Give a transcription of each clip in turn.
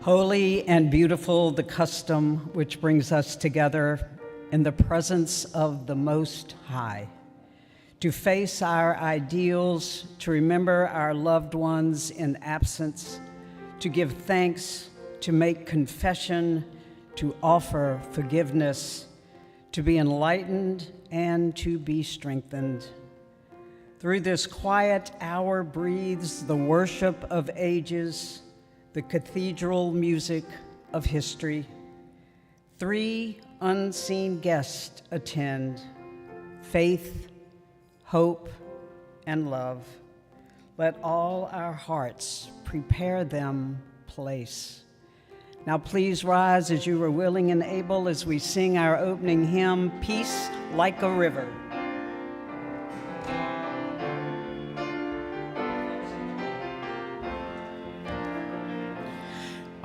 Holy and beautiful the custom which brings us together in the presence of the Most High, to face our ideals, to remember our loved ones in absence, to give thanks, to make confession, to offer forgiveness, to be enlightened and to be strengthened. Through this quiet hour breathes the worship of ages, the cathedral music of history. 3 unseen guests attend: faith, hope, and love. Let all our hearts prepare them place. Now please rise as you are willing and able as we sing our opening hymn, Peace Like a River.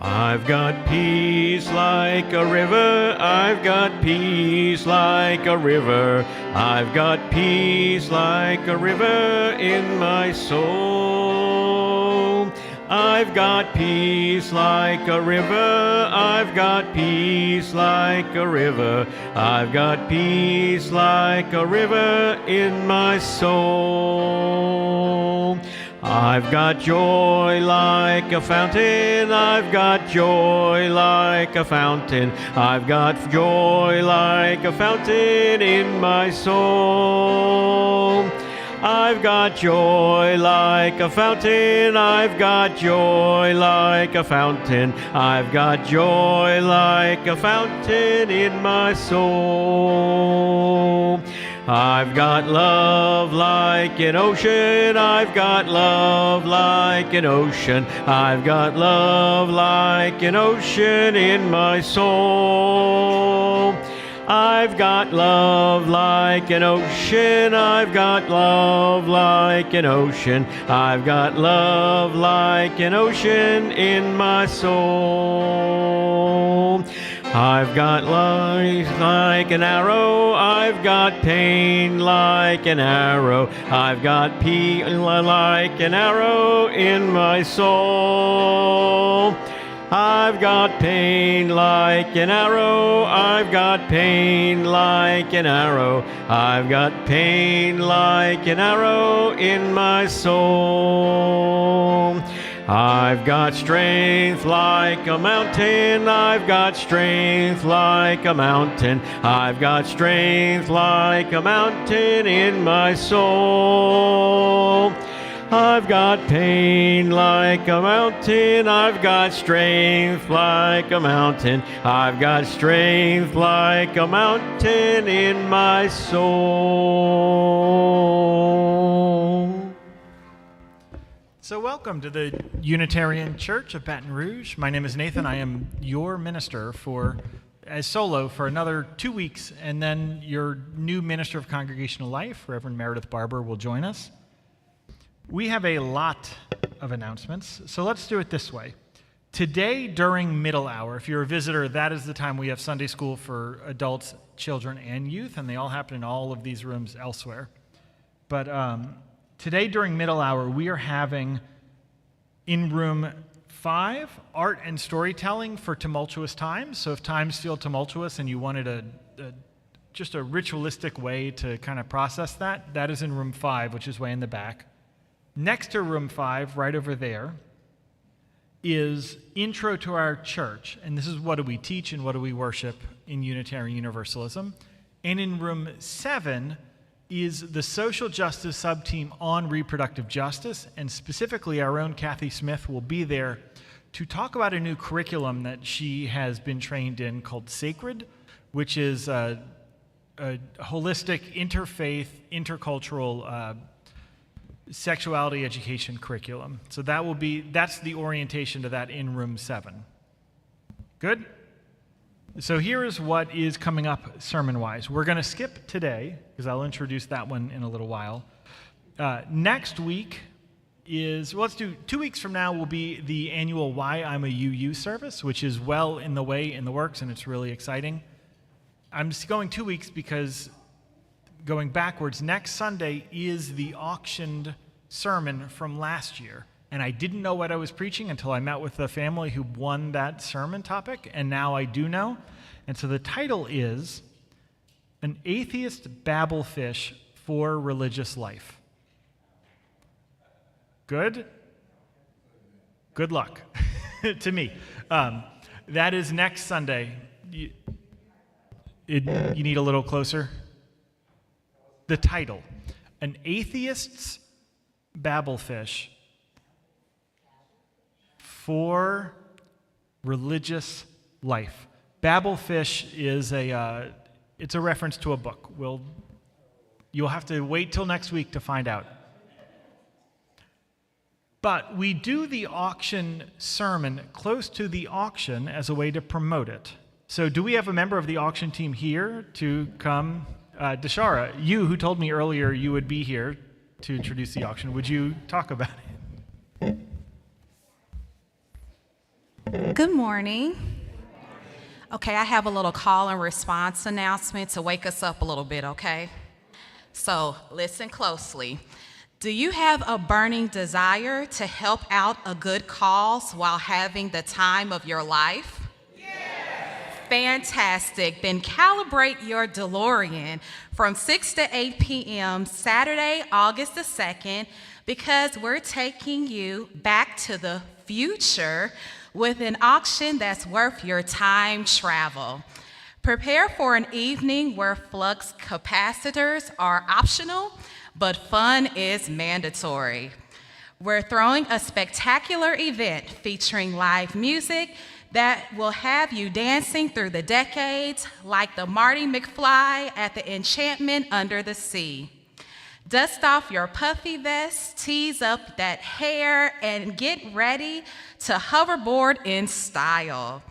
I've got peace like a river, I've got peace like a river, I've got peace like a river in my soul. I've got peace like a river, I've got peace like a river, I've got peace like a river in my soul. I've got joy like a fountain, I've got joy like a fountain, I've got joy like a fountain in my soul. I've got joy like a fountain, I've got joy like a fountain, I've got joy like a fountain in my soul. I've got love like an ocean, I've got love like an ocean, I've got love like an ocean in my soul. I've got love like an ocean, I've got love like an ocean, I've got love like an ocean in my soul. I've got life like an arrow, I've got pain like an arrow, I've got peace like an arrow in my soul. I've got pain like an arrow, I've got pain like an arrow, I've got pain like an arrow in my soul. I've got strength like a mountain, I've got strength like a mountain, I've got strength like a mountain in my soul. I've got pain like a mountain, I've got strength like a mountain, I've got strength like a mountain in my soul. So welcome to the Unitarian Church of Baton Rouge. My name is Nathan. I am your minister as solo for another 2 weeks, and then your new minister of congregational life, Reverend Meredith Barber, will join us. We have a lot of announcements, so let's do it this way. Today during middle hour, if you're a visitor, that is the time we have Sunday school for adults, children, and youth, and they all happen in all of these rooms elsewhere. But today during middle hour, we are having in room 5, art and storytelling for tumultuous times. So if times feel tumultuous and you wanted just a ritualistic way to kind of process that, that is in room 5, which is way in the back. Next to room 5, right over there, is Intro to Our Church. And this is what do we teach and what do we worship in Unitarian Universalism. And in room 7 is the Social Justice Subteam on Reproductive Justice. And specifically, our own Kathy Smith will be there to talk about a new curriculum that she has been trained in called Sacred, which is a holistic, interfaith, intercultural sexuality education curriculum. So that's the orientation to that in room 7. Good? So here is what is coming up sermon-wise. We're going to skip today, because I'll introduce that one in a little while. Next week let's do 2 weeks from now will be the annual Why I'm a UU service, which is well in the works, and it's really exciting. I'm just going 2 weeks because going backwards, next Sunday is the auctioned sermon from last year. and I didn't know what I was preaching until I met with the family who won that sermon topic, and now I do know. And so the title is An Atheist Babblefish for Religious Life. Good? Good luck to me. That is next Sunday. You need a little closer? The title, An Atheist's Babblefish for Religious Life. Babblefish is it's a reference to a book. You'll have to wait till next week to find out. But we do the auction sermon close to the auction as a way to promote it. So do we have a member of the auction team here to come? Deshara, you who told me earlier you would be here to introduce the auction, would you talk about it? Good morning. Okay, I have a little call and response announcement to wake us up a little bit, okay? So listen closely. Do you have a burning desire to help out a good cause while having the time of your life? Yes. Fantastic. Then calibrate your DeLorean from 6 to 8 p.m. Saturday, August the 2nd, because we're taking you back to the future with an auction that's worth your time travel. Prepare for an evening where flux capacitors are optional, but fun is mandatory. We're throwing a spectacular event featuring live music that will have you dancing through the decades like the Marty McFly at the Enchantment Under the Sea. Dust off your puffy vest, tease up that hair, and get ready to hoverboard in style.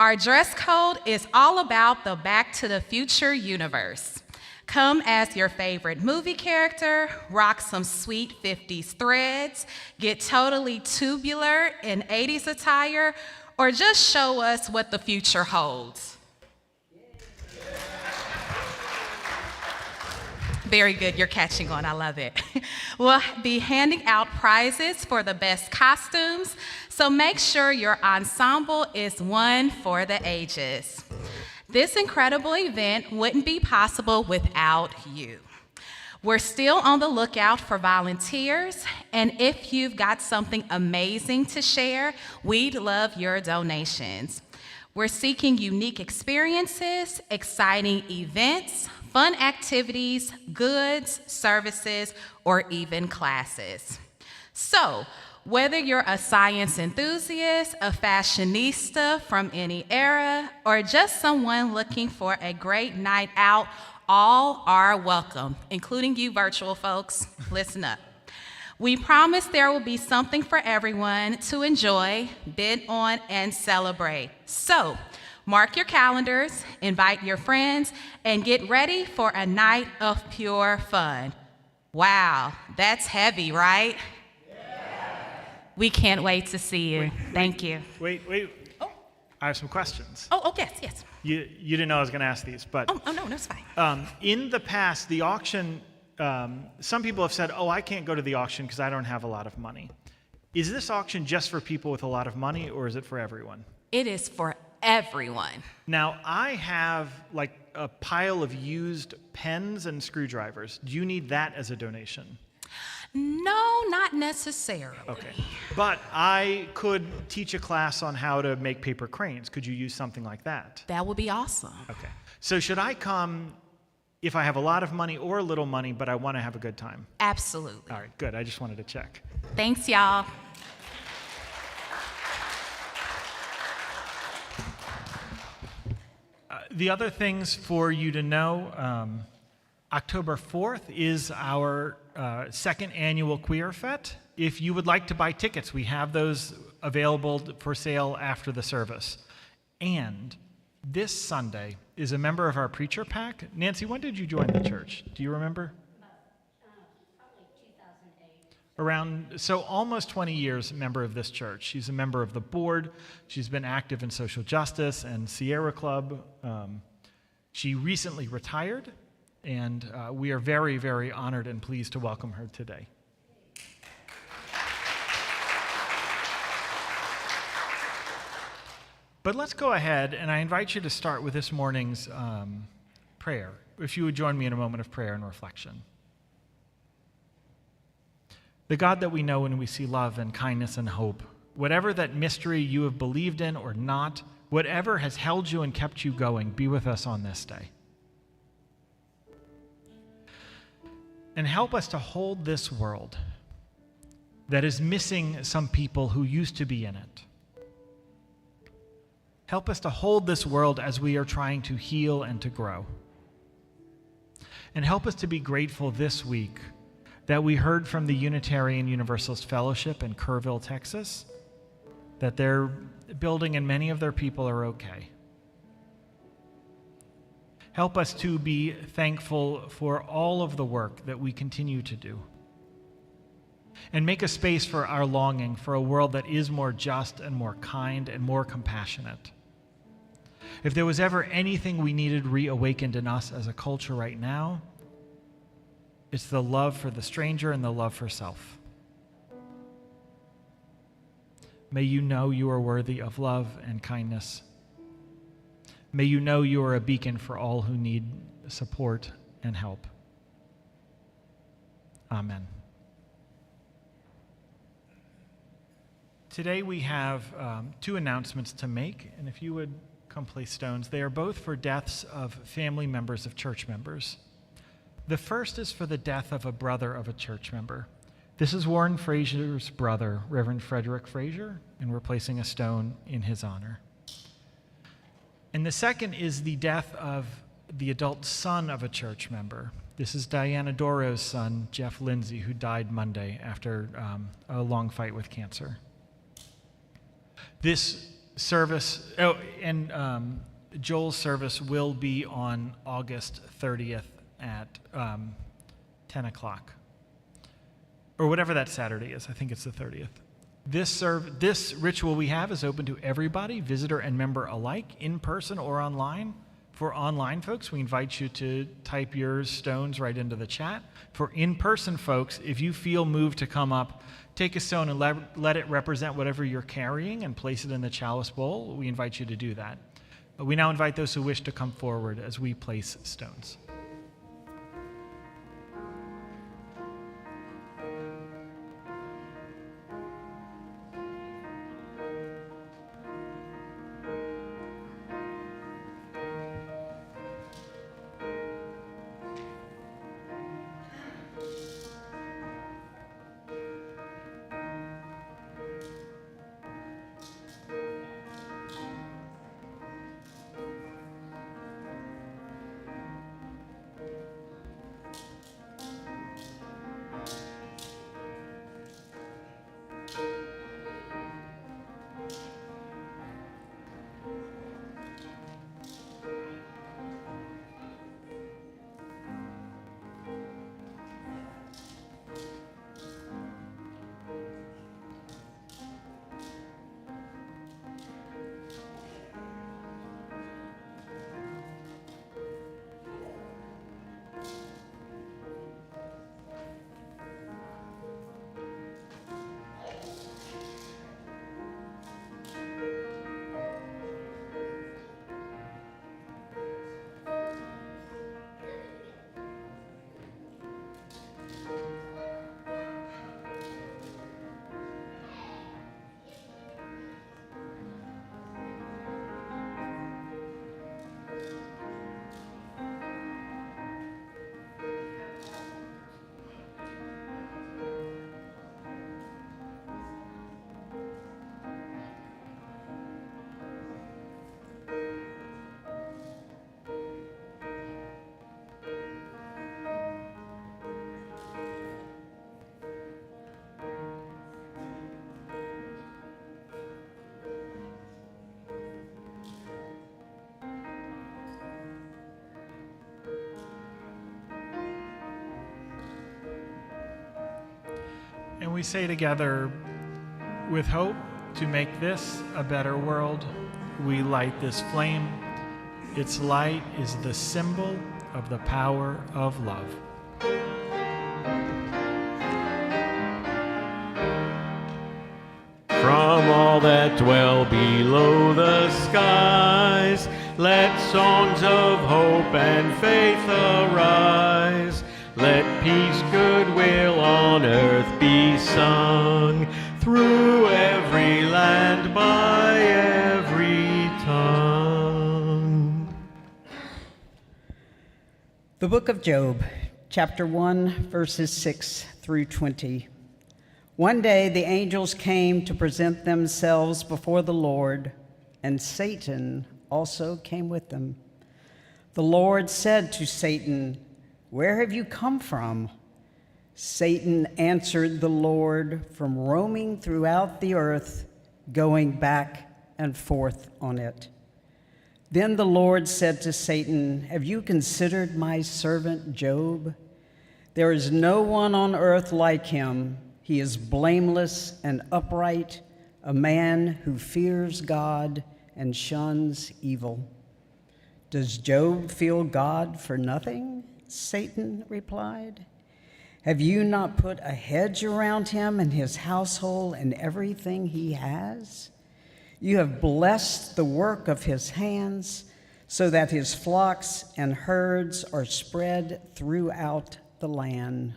Our dress code is all about the Back to the Future universe. Come as your favorite movie character, rock some sweet 50s threads, get totally tubular in 80s attire, or just show us what the future holds. Very good, you're catching on, I love it. We'll be handing out prizes for the best costumes, so make sure your ensemble is one for the ages. This incredible event wouldn't be possible without you. We're still on the lookout for volunteers, and if you've got something amazing to share, we'd love your donations. We're seeking unique experiences, exciting events, fun activities, goods, services, or even classes. So, whether you're a science enthusiast, a fashionista from any era, or just someone looking for a great night out, all are welcome, including you virtual folks. Listen up. We promise there will be something for everyone to enjoy, bid on, and celebrate. So, mark your calendars, invite your friends, and get ready for a night of pure fun. Wow, that's heavy, right? We can't wait to see you. Thank you. Wait. Oh. I have some questions. Oh, yes. You didn't know I was going to ask these, but... Oh, no, it's fine. In the past, the auction, some people have said, I can't go to the auction because I don't have a lot of money. Is this auction just for people with a lot of money, or is it for everyone? It is for everyone. Now, I have like a pile of used pens and screwdrivers. Do you need that as a donation? No, not necessarily. Okay. But I could teach a class on how to make paper cranes. Could you use something like that? That would be awesome. Okay. So should I come if I have a lot of money or a little money, but I want to have a good time? Absolutely. All right, good. I just wanted to check. Thanks, y'all. The other things for you to know, October 4th is our second annual Queer Fete. If you would like to buy tickets, we have those available for sale after the service. And this Sunday is a member of our preacher pack. Nancy, when did you join the church? Do you remember? Probably 2008. So almost 20 years member of this church. She's a member of the board. She's been active in social justice and Sierra Club. She recently retired, and we are very, very honored and pleased to welcome her today. But let's go ahead, and I invite you to start with this morning's prayer. If you would join me in a moment of prayer and reflection. The God that we know when we see love and kindness and hope, whatever that mystery you have believed in or not, whatever has held you and kept you going, be with us on this day. And help us to hold this world that is missing some people who used to be in it. Help us to hold this world as we are trying to heal and to grow. And help us to be grateful this week that we heard from the Unitarian Universalist Fellowship in Kerrville, Texas, that their building and many of their people are okay. Help us to be thankful for all of the work that we continue to do. And make a space for our longing for a world that is more just and more kind and more compassionate. If there was ever anything we needed reawakened in us as a culture right now, it's the love for the stranger and the love for self. May you know you are worthy of love and kindness. May you know you are a beacon for all who need support and help. Amen. Today we have two announcements to make, and if you would come place stones, they are both for deaths of family members of church members. The first is for the death of a brother of a church member. This is Warren Frazier's brother, Reverend Frederick Frazier, and we're placing a stone in his honor. And the second is the death of the adult son of a church member. This is Diana Doro's son, Jeff Lindsay, who died Monday after a long fight with cancer. This service, Joel's service will be on August 30th at 10 o'clock. Or whatever that Saturday is. I think it's the 30th. This ritual we have is open to everybody, visitor and member alike, in person or online. For online folks, we invite you to type your stones right into the chat. For in-person folks, if you feel moved to come up, take a stone and let it represent whatever you're carrying and place it in the chalice bowl. We invite you to do that. We now invite those who wish to come forward as we place stones. And we say together, with hope to make this a better world, we light this flame. Its light is the symbol of the power of love. From all all that dwell below the skies. Let songs of hope and faith arise. Let peace, goodwill on earth be sung, through every land, by every tongue. The book of Job, chapter 1, verses 6 through 20. One day the angels came to present themselves before the Lord, and Satan also came with them. The Lord said to Satan, "Where have you come from?" Satan answered the Lord, "From roaming throughout the earth, going back and forth on it." Then the Lord said to Satan, "Have you considered my servant Job? There is no one on earth like him. He is blameless and upright, a man who fears God and shuns evil." "Does Job feel God for nothing?" Satan replied. "Have you not put a hedge around him and his household and everything he has? You have blessed the work of his hands, so that his flocks and herds are spread throughout the land.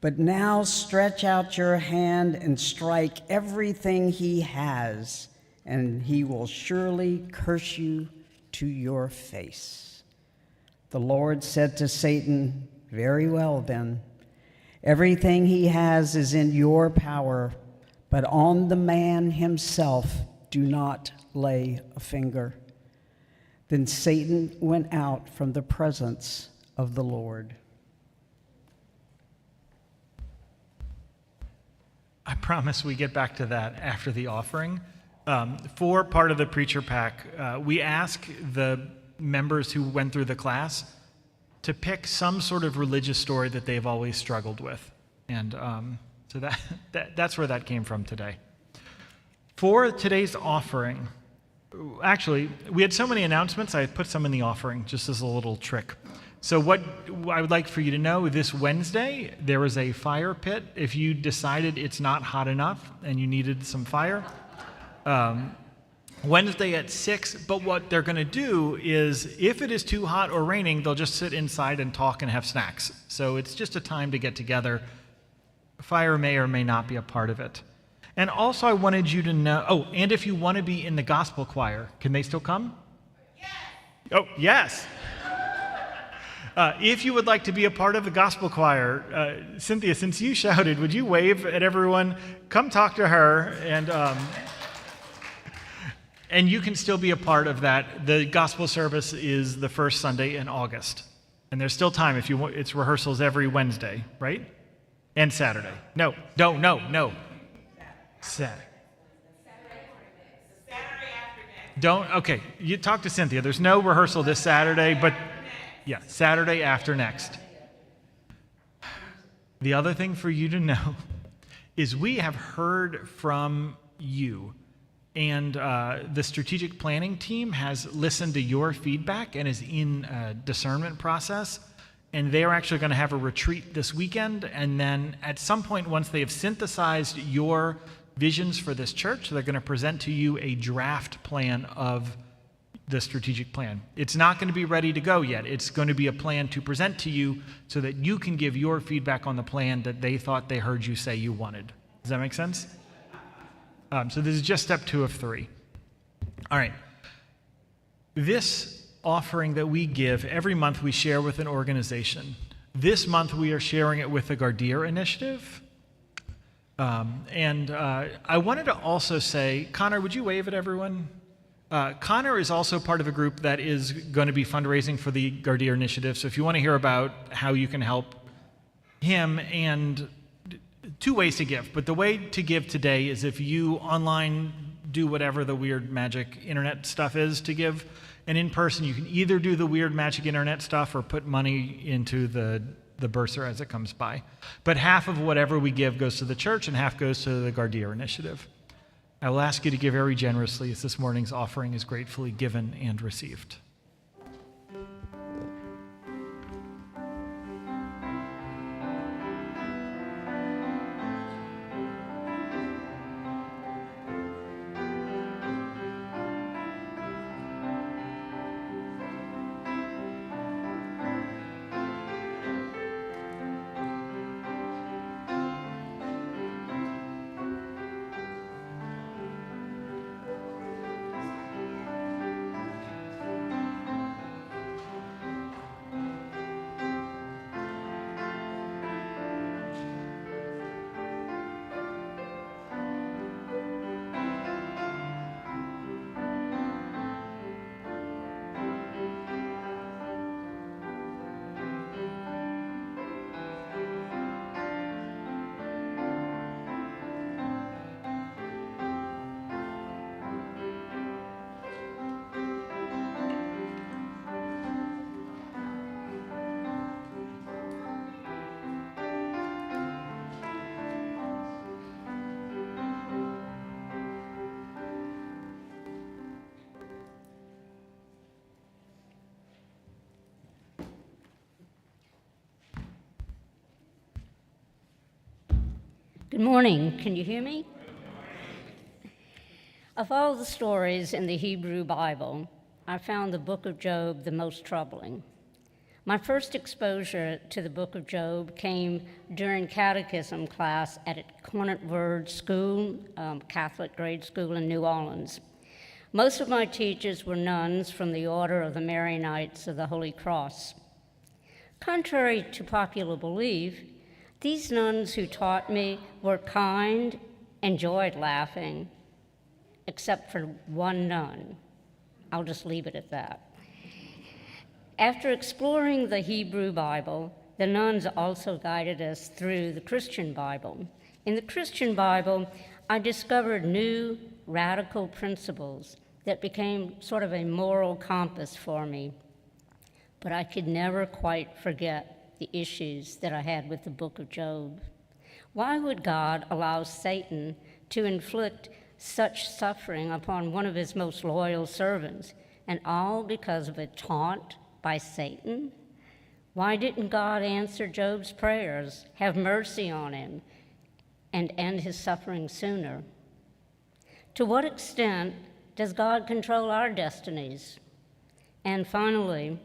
But now stretch out your hand and strike everything he has, and he will surely curse you to your face." The Lord said to Satan, "Very well then. Everything he has is in your power, but on the man himself do not lay a finger." Then Satan went out from the presence of the Lord. I promise we get back to that after the offering. For part of the preacher pack, we ask the members who went through the class to pick some sort of religious story that they've always struggled with. And so that's where that came from today. For today's offering, actually, we had so many announcements, I put some in the offering just as a little trick. So what I would like for you to know, this Wednesday, there is a fire pit. If you decided it's not hot enough and you needed some fire, Wednesday at 6, but what they're going to do is, if it is too hot or raining, they'll just sit inside and talk and have snacks. So it's just a time to get together. Fire may or may not be a part of it. And also I wanted you to know, and if you want to be in the gospel choir, can they still come? Yes! Oh, yes! If you would like to be a part of the gospel choir, Cynthia, since you shouted, would you wave at everyone? Come talk to her, and you can still be a part of that. The gospel service is the first Sunday in August. And there's still time if you want. It's rehearsals every Wednesday, right? And Saturday. No. Saturday after next. Okay, you talk to Cynthia. There's no rehearsal this Saturday, but yeah, Saturday after next. The other thing for you to know is we have heard from you. And the strategic planning team has listened to your feedback and is in a discernment process. And they are actually going to have a retreat this weekend. And then at some point, once they have synthesized your visions for this church, they're going to present to you a draft plan of the strategic plan. It's not going to be ready to go yet. It's going to be a plan to present to you so that you can give your feedback on the plan that they thought they heard you say you wanted. Does that make sense? So this is just step 2 of 3. All right. This offering that we give, every month we share with an organization. This month we are sharing it with the Gardeer Initiative. I wanted to also say, Connor, would you wave at everyone? Connor is also part of a group that is going to be fundraising for the Gardeer Initiative. So if you want to hear about how you can help him, and 2 ways to give, but the way to give today is if you online do whatever the weird magic internet stuff is to give, and in person you can either do the weird magic internet stuff or put money into the bursar as it comes by. But half of whatever we give goes to the church and half goes to the Gardeer Initiative. I will ask you to give very generously as this morning's offering is gratefully given and received. Good morning. Can you hear me? Of all the stories in the Hebrew Bible, I found the book of Job the most troubling. My first exposure to the book of Job came during catechism class at a Cornet Word School, Catholic grade school in New Orleans. Most of my teachers were nuns from the Order of the Mary Knights of the Holy Cross. Contrary to popular belief, these nuns who taught me were kind, enjoyed laughing, except for one nun. I'll just leave it at that. After exploring the Hebrew Bible, the nuns also guided us through the Christian Bible. In the Christian Bible, I discovered new radical principles that became sort of a moral compass for me. But I could never quite forget the issues that I had with the book of Job. Why would God allow Satan to inflict such suffering upon one of his most loyal servants, and all because of a taunt by Satan? Why didn't God answer Job's prayers, have mercy on him, and end his suffering sooner? To what extent does God control our destinies? And finally,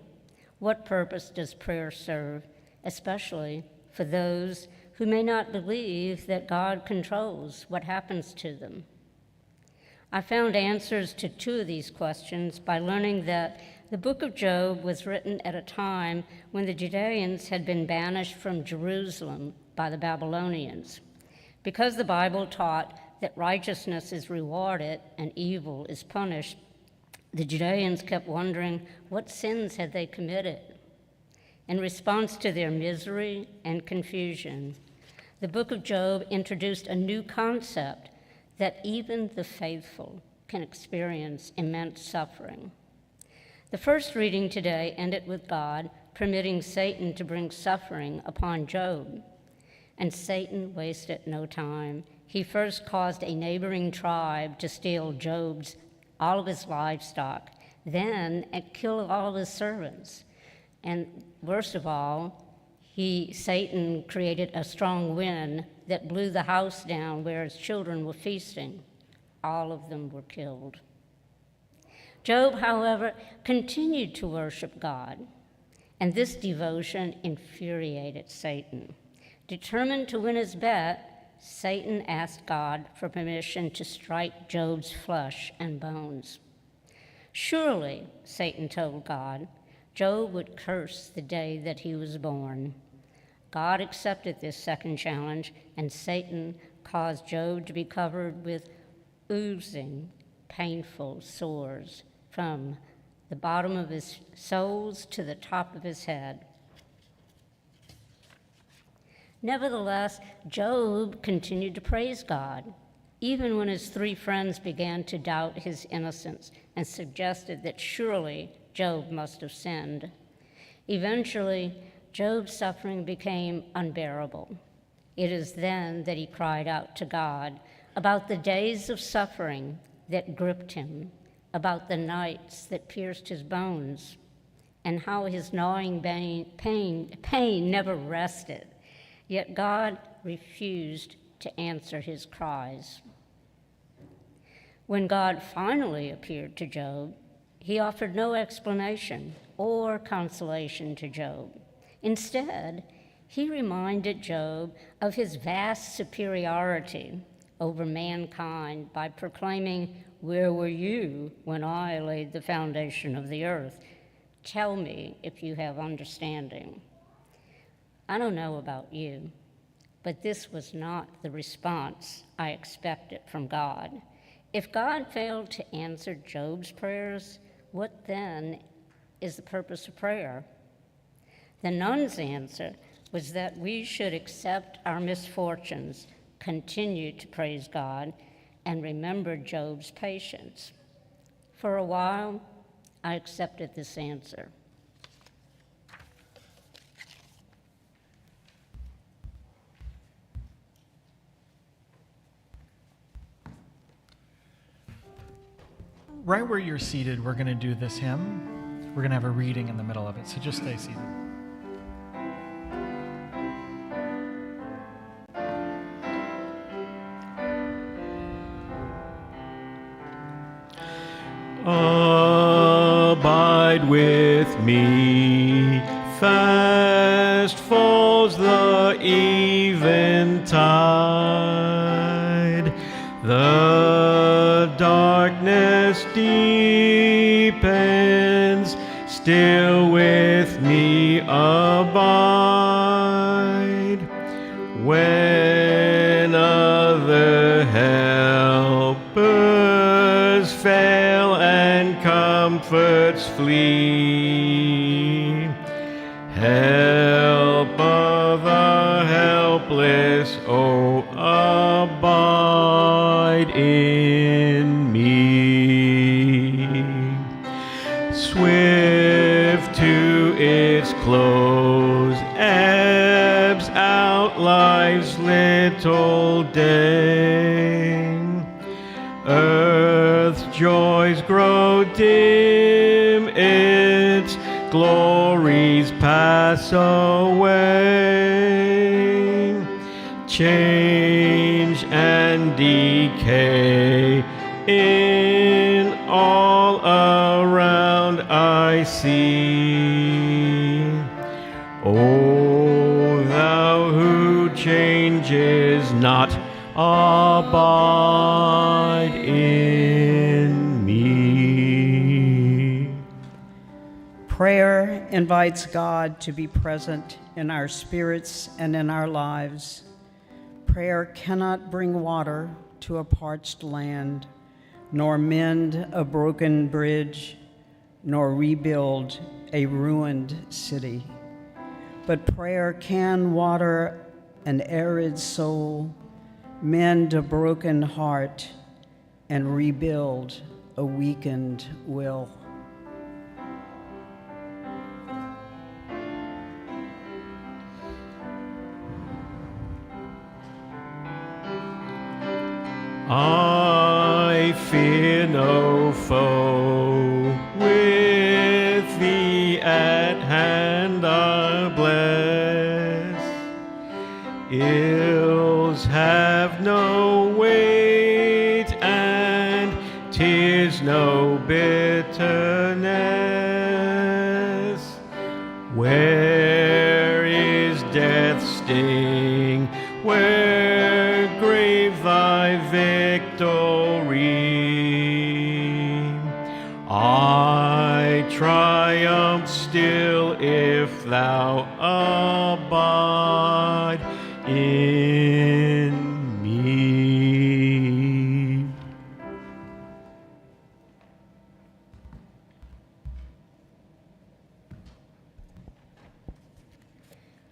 what purpose does prayer serve, especially for those who may not believe that God controls what happens to them? I found answers to two of these questions by learning that the book of Job was written at a time when the Judeans had been banished from Jerusalem by the Babylonians. Because the Bible taught that righteousness is rewarded and evil is punished, the Judeans kept wondering what sins had they committed. In response to their misery and confusion, the book of Job introduced a new concept that even the faithful can experience immense suffering. The first reading today ended with God permitting Satan to bring suffering upon Job. And Satan wasted no time. He first caused a neighboring tribe to steal all of his livestock, then kill all of his servants. And worst of all, Satan created a strong wind that blew the house down where his children were feasting. All of them were killed. Job, however, continued to worship God, and this devotion infuriated Satan. Determined to win his bet, Satan asked God for permission to strike Job's flesh and bones. Surely, Satan told God, Job would curse the day that he was born. God accepted this second challenge, and Satan caused Job to be covered with oozing, painful sores from the bottom of his soles to the top of his head. Nevertheless, Job continued to praise God, even when his three friends began to doubt his innocence and suggested that surely Job must have sinned. Eventually, Job's suffering became unbearable. It is then that he cried out to God about the days of suffering that gripped him, about the nights that pierced his bones, and how his gnawing pain never rested. Yet God refused to answer his cries. When God finally appeared to Job, he offered no explanation or consolation to Job. Instead, he reminded Job of his vast superiority over mankind by proclaiming, "Where were you when I laid the foundation of the earth? Tell me if you have understanding." I don't know about you, but this was not the response I expected from God. If God failed to answer Job's prayers, what then is the purpose of prayer? The nun's answer was that we should accept our misfortunes, continue to praise God, and remember Job's patience. For a while, I accepted this answer. Right where you're seated, we're going to do this hymn. We're going to have a reading in the middle of it, so just stay seated. with me. Fast falls the eventide. The darkness deepens, still with me abide. When other helpers fail and comforts flee, help of the helpless, oh, abide in me. Swift to its close ebbs out life's little day. Earth's joys grow dim, its glories pass away. Change and decay in all around I see. O thou who changes not, abide in me. Prayer invites God to be present in our spirits and in our lives. Prayer cannot bring water to a parched land, nor mend a broken bridge, nor rebuild a ruined city. But prayer can water an arid soul, mend a broken heart, and rebuild a weakened will. I fear no foe, with thee at hand I'll bless. Ills have no weight, and tears no bitterness. Where is death's sting? Where grave thy victory? I triumph still if thou abide in me.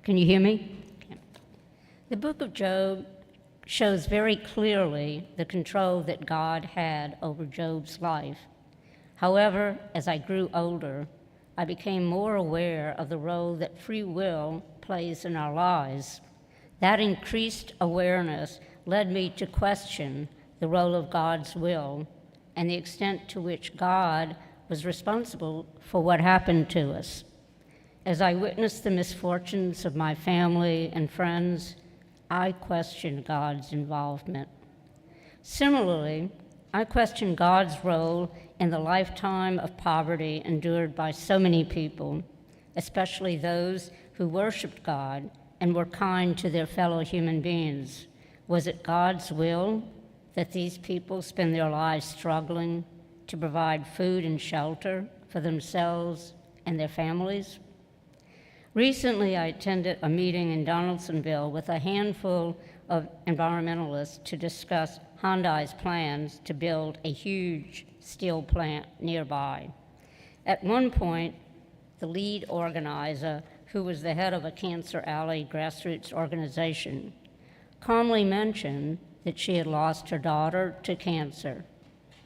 Can you hear me? The book of Job shows very clearly the control that God had over Job's life. However, as I grew older, I became more aware of the role that free will plays in our lives. That increased awareness led me to question the role of God's will and the extent to which God was responsible for what happened to us. As I witnessed the misfortunes of my family and friends, I questioned God's involvement. Similarly, I questioned God's role in the lifetime of poverty endured by so many people, especially those who worshiped God and were kind to their fellow human beings. Was it God's will that these people spend their lives struggling to provide food and shelter for themselves and their families? Recently, I attended a meeting in Donaldsonville with a handful of environmentalists to discuss Hyundai's plans to build a huge steel plant nearby. At one point, the lead organizer, who was the head of a Cancer Alley grassroots organization, calmly mentioned that she had lost her daughter to cancer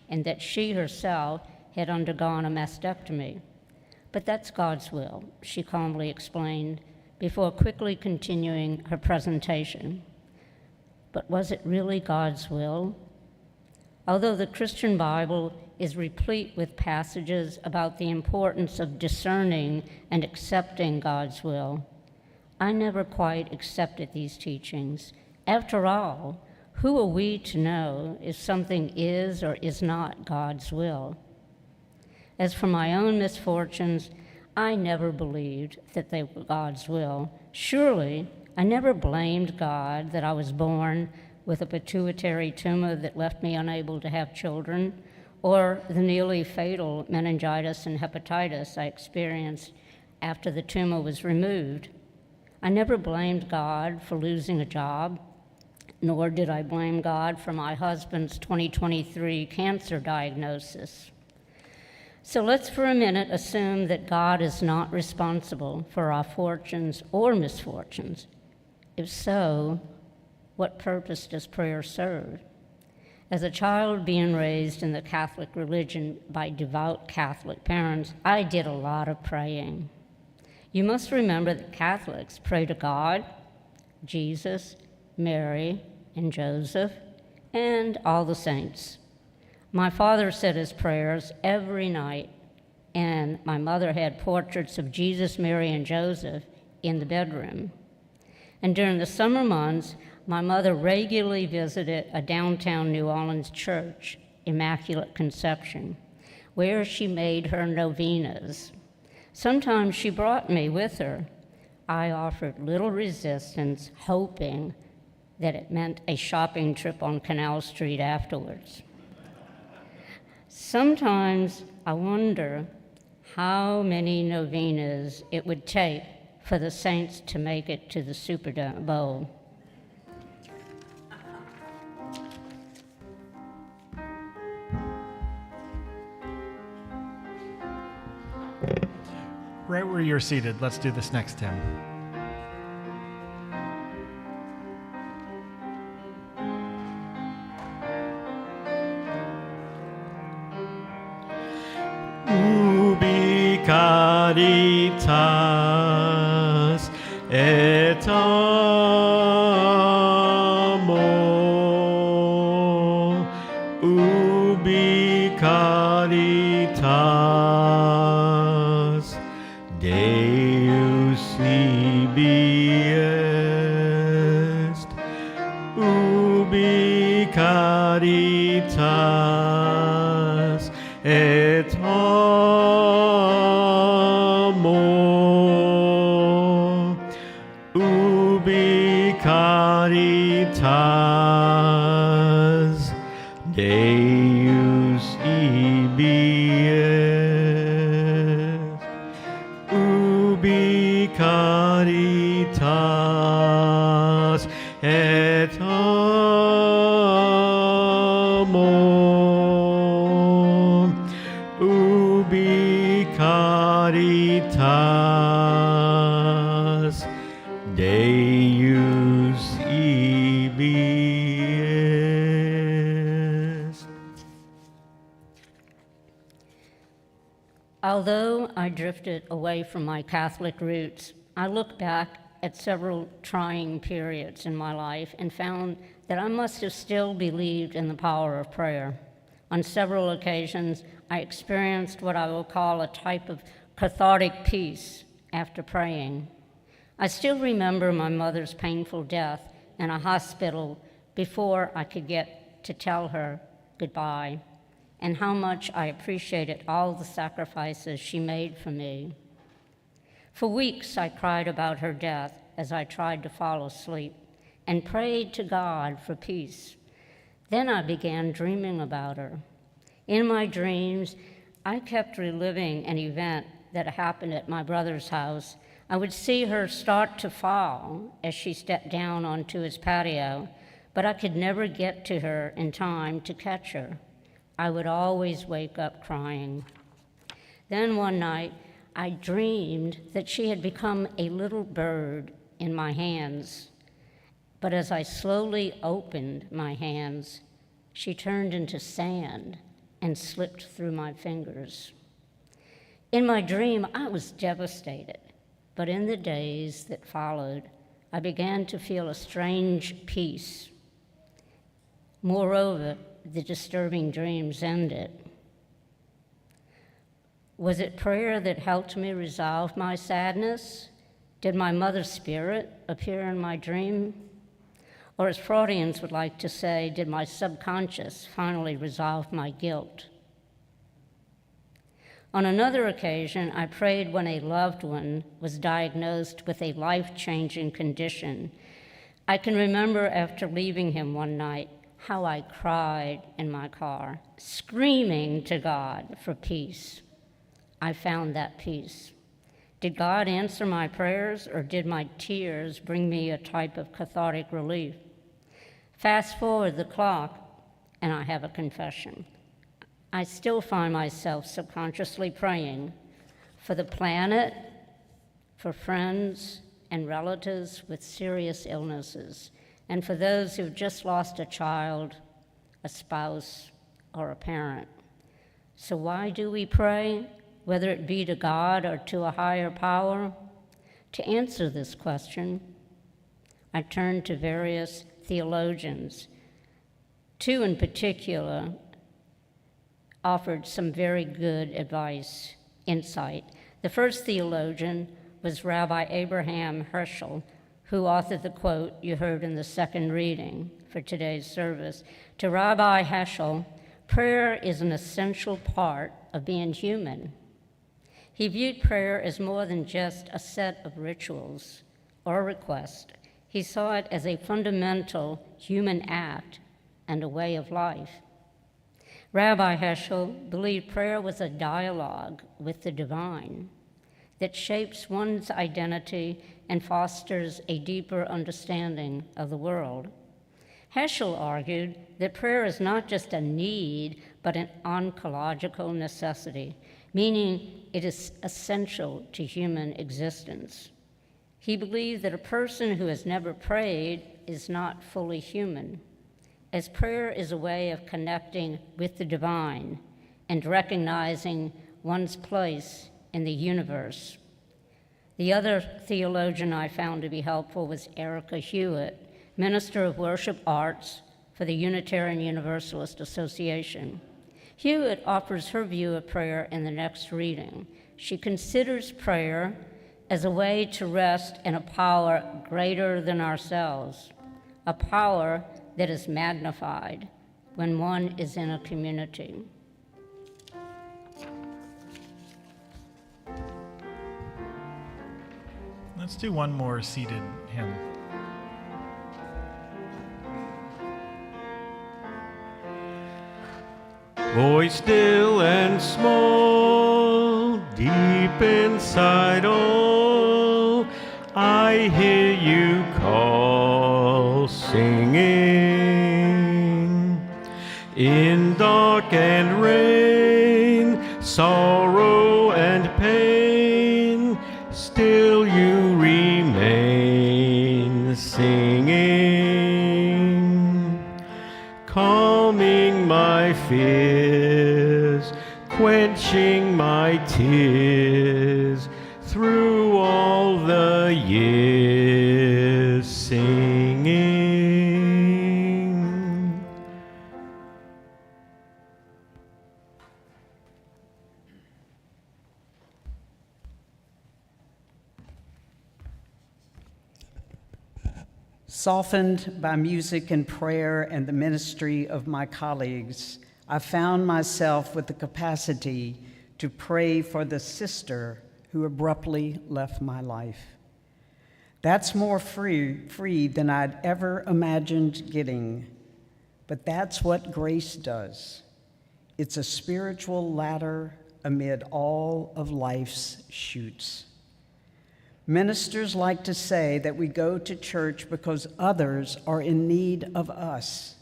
and that she herself had undergone a mastectomy. But that's God's will, she calmly explained, before quickly continuing her presentation. But was it really God's will? Although the Christian Bible is replete with passages about the importance of discerning and accepting God's will, I never quite accepted these teachings. After all, who are we to know if something is or is not God's will? As for my own misfortunes, I never believed that they were God's will. Surely, I never blamed God that I was born with a pituitary tumor that left me unable to have children, or the nearly fatal meningitis and hepatitis I experienced after the tumor was removed. I never blamed God for losing a job, nor did I blame God for my husband's 2023 cancer diagnosis. So let's for a minute assume that God is not responsible for our fortunes or misfortunes. If so, what purpose does prayer serve? As a child being raised in the Catholic religion by devout Catholic parents, I did a lot of praying. You must remember that Catholics pray to God, Jesus, Mary, and Joseph, and all the saints. My father said his prayers every night, and my mother had portraits of Jesus, Mary, and Joseph in the bedroom. And during the summer months, my mother regularly visited a downtown New Orleans church, Immaculate Conception, where she made her novenas. Sometimes she brought me with her. I offered little resistance, hoping that it meant a shopping trip on Canal Street afterwards. Sometimes I wonder how many novenas it would take for the saints to make it to the Super Bowl. Right where you're seated, let's do this next hymn. Ubi caritas et amor, ubi caritas Deus ibi est, ubi caritas et amor, ubi caritas Deus ibi est, ubi caritas et amor, ubi caritas Deus ibi est. Although I drifted away from my Catholic roots, I look back at several trying periods in my life and found that I must have still believed in the power of prayer. On several occasions, I experienced what I will call a type of cathartic peace after praying. I still remember my mother's painful death in a hospital before I could get to tell her goodbye, and how much I appreciated all the sacrifices she made for me. For weeks, I cried about her death as I tried to fall asleep and prayed to God for peace. Then I began dreaming about her. In my dreams, I kept reliving an event that happened at my brother's house. I would see her start to fall as she stepped down onto his patio, but I could never get to her in time to catch her. I would always wake up crying. Then one night, I dreamed that she had become a little bird in my hands. But as I slowly opened my hands, she turned into sand and slipped through my fingers. In my dream, I was devastated. But in the days that followed, I began to feel a strange peace. Moreover, the disturbing dreams ended. Was it prayer that helped me resolve my sadness? Did my mother's spirit appear in my dream? Or as Freudians would like to say, did my subconscious finally resolve my guilt? On another occasion, I prayed when a loved one was diagnosed with a life-changing condition. I can remember after leaving him one night how I cried in my car, screaming to God for peace. I found that peace. Did God answer my prayers, or did my tears bring me a type of cathartic relief? Fast forward the clock, and I have a confession. I still find myself subconsciously praying for the planet, for friends and relatives with serious illnesses, and for those who've just lost a child, a spouse, or a parent. So why do we pray, whether it be to God or to a higher power? To answer this question, I turned to various theologians. Two in particular offered some very good advice, insight. The first theologian was Rabbi Abraham Herschel, who authored the quote you heard in the second reading for today's service. To Rabbi Herschel, prayer is an essential part of being human. He viewed prayer as more than just a set of rituals or requests. He saw it as a fundamental human act and a way of life. Rabbi Herschel believed prayer was a dialogue with the divine that shapes one's identity and fosters a deeper understanding of the world. Herschel argued that prayer is not just a need, but an ontological necessity, meaning it is essential to human existence. He believed that a person who has never prayed is not fully human, as prayer is a way of connecting with the divine and recognizing one's place in the universe. The other theologian I found to be helpful was Erica Hewitt, Minister of Worship Arts for the Unitarian Universalist Association. Hewitt offers her view of prayer in the next reading. She considers prayer as a way to rest in a power greater than ourselves, a power that is magnified when one is in a community. Let's do one more seated hymn. Voice still and small, deep inside all, I hear you call, singing. In dark and rain, sorrow and pain, still you remain, singing. Calming my fears, quenching my tears, through all the years, singing. Softened by music and prayer and the ministry of my colleagues, I found myself with the capacity to pray for the sister who abruptly left my life. That's more free than I'd ever imagined getting, but that's what grace does. It's a spiritual ladder amid all of life's chutes. Ministers like to say that we go to church because others are in need of us.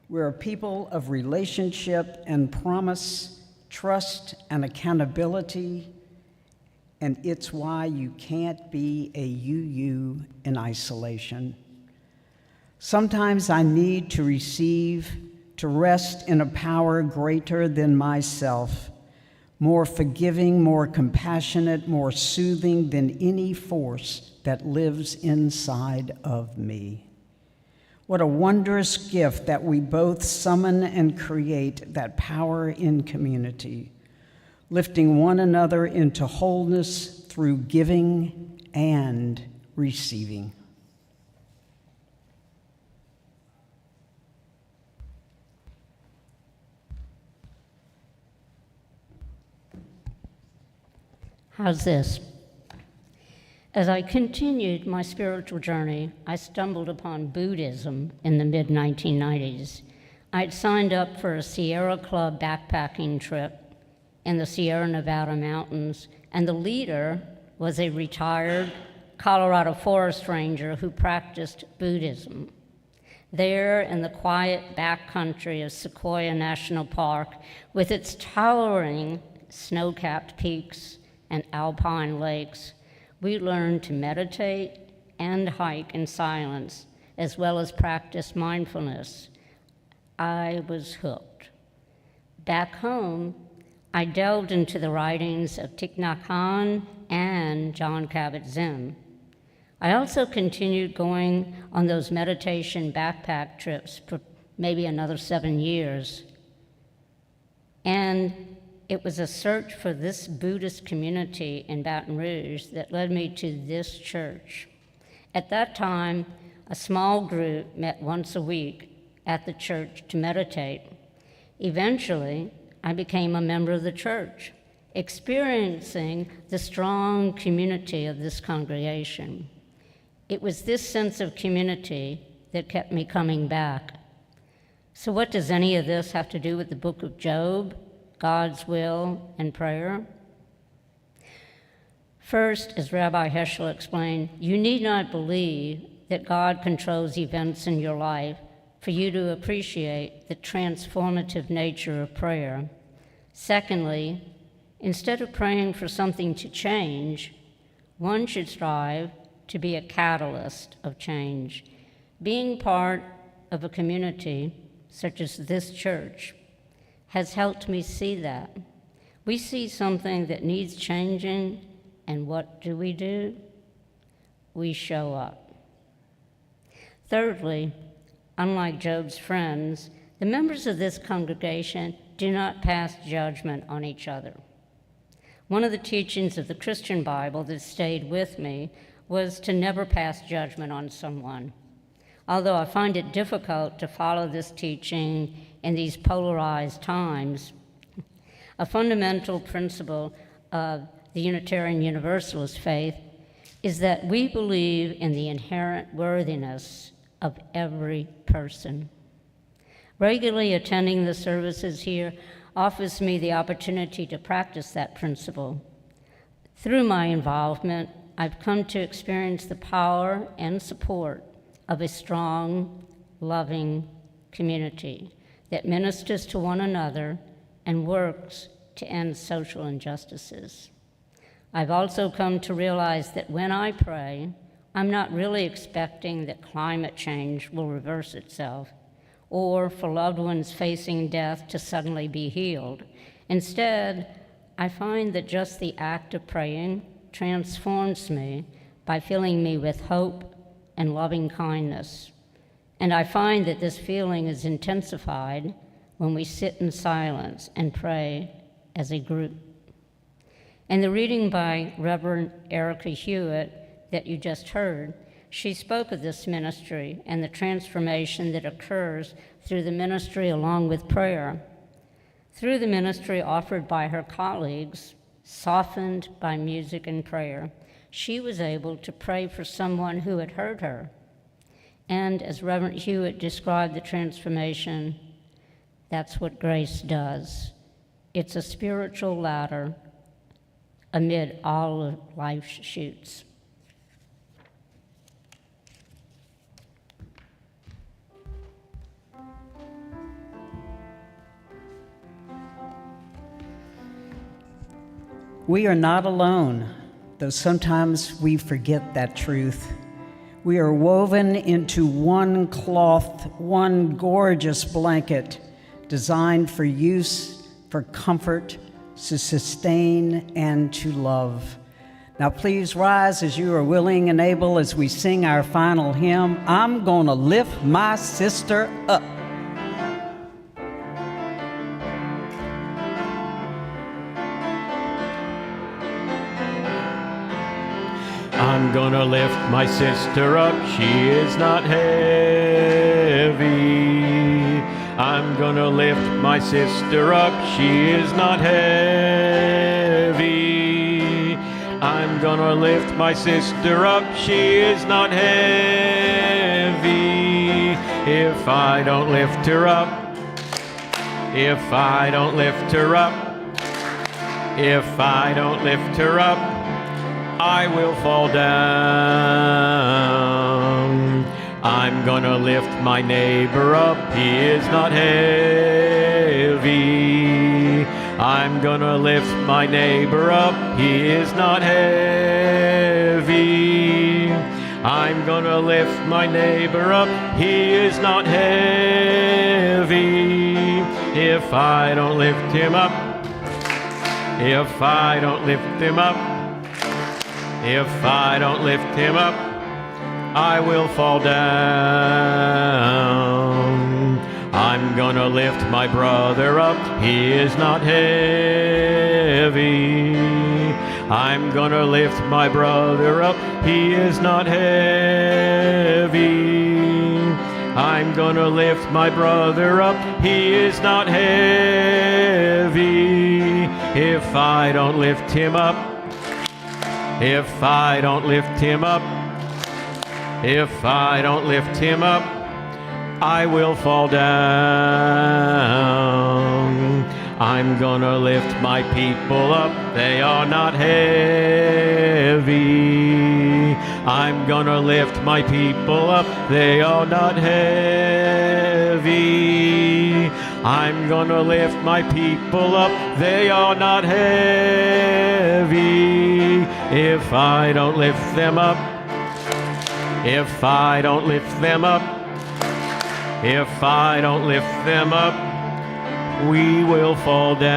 We're a people of relationship and promise, trust and accountability, and it's why you can't be a you in isolation. Sometimes I need to receive, to rest in a power greater than myself, more forgiving, more compassionate, more soothing than any force that lives inside of me. What a wondrous gift that we both summon and create that power in community, lifting one another into wholeness through giving and receiving. How's this? As I continued my spiritual journey, I stumbled upon Buddhism in the mid-1990s. I'd signed up for a Sierra Club backpacking trip in the Sierra Nevada mountains, and the leader was a retired Colorado forest ranger who practiced Buddhism. There in the quiet backcountry of Sequoia National Park, with its towering snow-capped peaks and alpine lakes, we learned to meditate and hike in silence, as well as practice mindfulness. I was hooked. Back home, I delved into the writings of Thich Nhat Hanh and Jon Kabat-Zinn. I also continued going on those meditation backpack trips for maybe another 7 years. And it was a search for this Buddhist community in Baton Rouge that led me to this church. At that time, a small group met once a week at the church to meditate. Eventually, I became a member of the church, experiencing the strong community of this congregation. It was this sense of community that kept me coming back. So what does any of this have to do with the book of Job, God's will, and prayer? First, as Rabbi Heschel explained, you need not believe that God controls events in your life for you to appreciate the transformative nature of prayer. Secondly, instead of praying for something to change, one should strive to be a catalyst of change. Being part of a community such as this church has helped me see that. We see something that needs changing, and what do? We show up. Thirdly, unlike Job's friends, the members of this congregation do not pass judgment on each other. One of the teachings of the Christian Bible that stayed with me was to never pass judgment on someone. Although I find it difficult to follow this teaching in these polarized times, a fundamental principle of the Unitarian Universalist faith is that we believe in the inherent worthiness of every person. Regularly attending the services here offers me the opportunity to practice that principle. Through my involvement, I've come to experience the power and support of a strong, loving community that ministers to one another and works to end social injustices. I've also come to realize that when I pray, I'm not really expecting that climate change will reverse itself or for loved ones facing death to suddenly be healed. Instead, I find that just the act of praying transforms me by filling me with hope and loving kindness. And I find that this feeling is intensified when we sit in silence and pray as a group. In the reading by Reverend Erica Hewitt that you just heard, she spoke of this ministry and the transformation that occurs through the ministry along with prayer. Through the ministry offered by her colleagues, softened by music and prayer, she was able to pray for someone who had hurt her. And as Reverend Hewitt described the transformation, that's what grace does. It's a spiritual ladder amid all of life's shoots. We are not alone, though sometimes we forget that truth. We are woven into one cloth, one gorgeous blanket, designed for use, for comfort, to sustain, and to love. Now please rise as you are willing and able as we sing our final hymn, I'm Gonna Lift My Sister Up. I'm gonna lift my sister up, she is not heavy. I'm gonna lift my sister up, she is not heavy. gonna lift my sister up. She is not heavy. If I don't lift her up, if I don't lift her up, if I don't lift her up, I will fall down. I'm gonna lift my neighbor up. He is not heavy. I'm gonna lift my neighbor up. He is not heavy. I'm gonna lift my neighbor up. He is not heavy. If I don't lift him up, if I don't lift him up, if I don't lift him up, I will fall down. I'm gonna lift my brother up. He is not heavy. I'm gonna lift my brother up. He is not heavy. I'm gonna lift my brother up. He is not heavy. If I don't lift him up, if I don't lift him up, if I don't lift him up, I will fall down. I'm gonna lift my people up. They are not heavy. I'm gonna lift my people up. They are not heavy. I'm gonna lift my people up. They are not heavy. If I don't lift them up, if I don't lift them up, if I don't lift them up, we will fall down.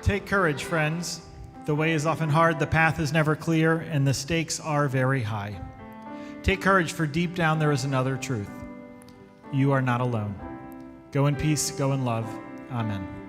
Take courage, friends. The way is often hard, the path is never clear, and the stakes are very high. Take courage, for deep down there is another truth. You are not alone. Go in peace, go in love. Amen.